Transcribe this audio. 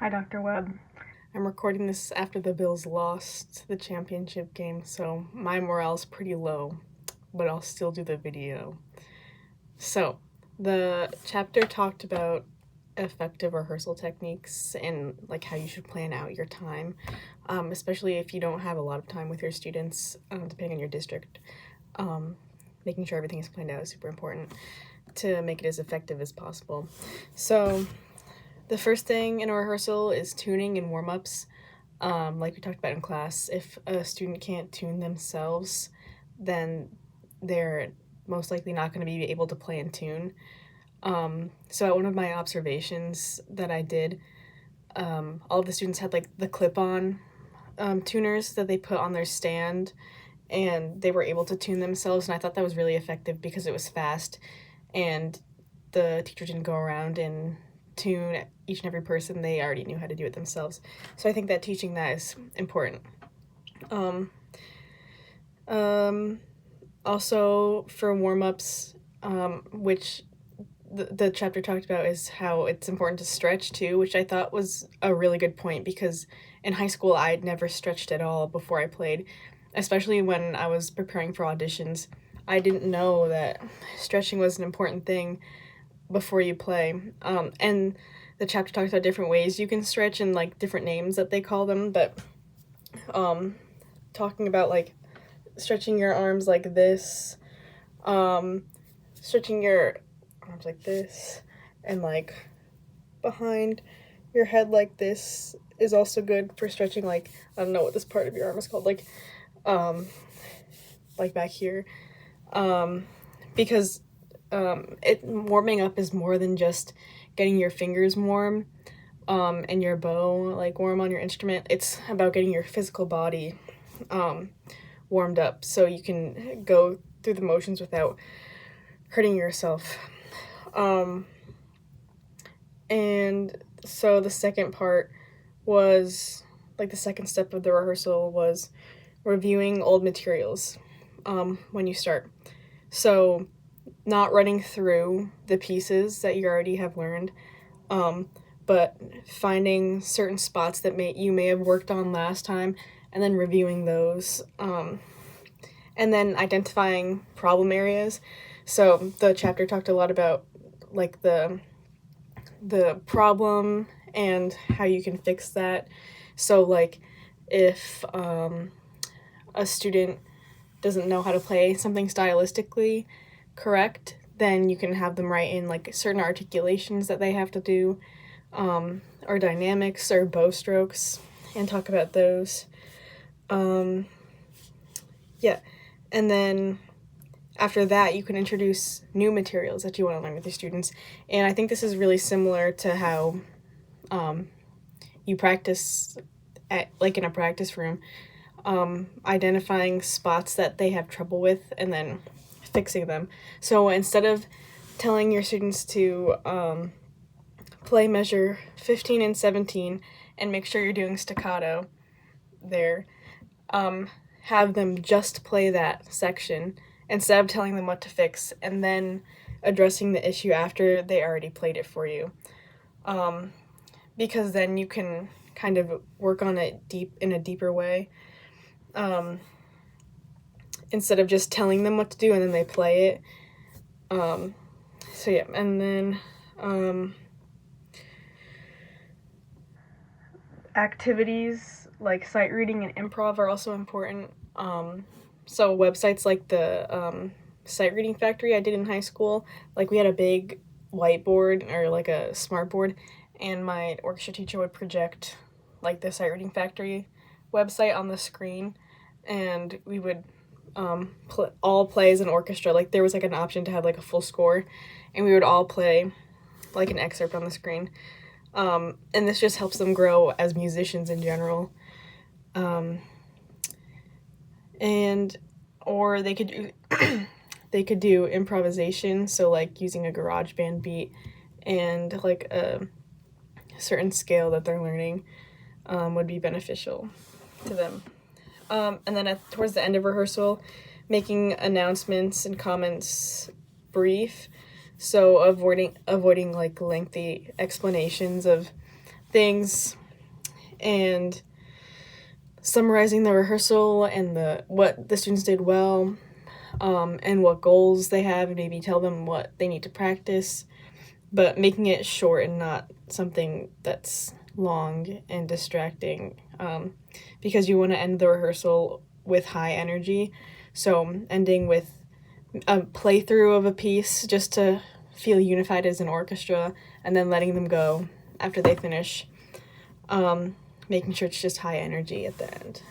Hi, Dr. Webb. I'm recording this after the Bills lost the championship game, so my morale's pretty low, but I'll still do the video. So, the chapter talked about effective rehearsal techniques and like how you should plan out your time, especially if you don't have a lot of time with your students, depending on your district. Making sure everything is planned out is super important to make it as effective as possible. So, the first thing in a rehearsal is tuning and warm-ups. Like we talked about in class, if a student can't tune themselves, then they're most likely not going to be able to play in tune. So at one of my observations that I did, all of the students had like the clip-on tuners that they put on their stand, and they were able to tune themselves, and I thought that was really effective because it was fast, and the teacher didn't go around and tune each and every person. They already knew how to do it themselves. So I think that teaching that is important. Also for warm-ups, which the chapter talked about, is how it's important to stretch too, which I thought was a really good point because in high school I'd never stretched at all before I played, especially when I was preparing for auditions. I didn't know that stretching was an important thing before you play. And the chapter talks about different ways you can stretch and like different names that they call them, but talking about like stretching your arms like this, stretching your arms like this, and like behind your head like this is also good for stretching, like, I don't know what this part of your arm is called, like back here, because warming up is more than just getting your fingers warm, and your bow like warm on your instrument. It's about getting your physical body warmed up so you can go through the motions without hurting yourself. And so the second part was, like, the second step of the rehearsal was reviewing old materials when you start. So not running through the pieces that you already have learned, but finding certain spots that you may have worked on last time and then reviewing those, and then identifying problem areas. So the chapter talked a lot about like the problem and how you can fix that. So like if a student doesn't know how to play something stylistically correct, then you can have them write in like certain articulations that they have to do, or dynamics or bow strokes, and talk about those. Yeah, and then after that you can introduce new materials that you want to learn with your students, and I think this is really similar to how you practice at, like, in a practice room, identifying spots that they have trouble with and then fixing them. So instead of telling your students to play measure 15 and 17 and make sure you're doing staccato there, have them just play that section instead of telling them what to fix and then addressing the issue after they already played it for you. Because then you can kind of work on it in a deeper way, instead of just telling them what to do and then they play it. So yeah, and then activities like sight reading and improv are also important. So websites like the Sight Reading Factory I did in high school, like we had a big whiteboard or like a smart board, and my orchestra teacher would project like the Sight Reading Factory website on the screen, and we would all play as an orchestra. Like there was like an option to have like a full score, and we would all play like an excerpt on the screen. And this just helps them grow as musicians in general. And or they could do they could do improvisation, so like using a garage band beat and like a certain scale that they're learning would be beneficial to them. And then towards the end of rehearsal, making announcements and comments brief, so avoiding like lengthy explanations of things and summarizing the rehearsal and what the students did well, and what goals they have, and maybe tell them what they need to practice, but making it short and not something that's long and distracting, because you want to end the rehearsal with high energy. So ending with a playthrough of a piece just to feel unified as an orchestra, and then letting them go after they finish, making sure it's just high energy at the end.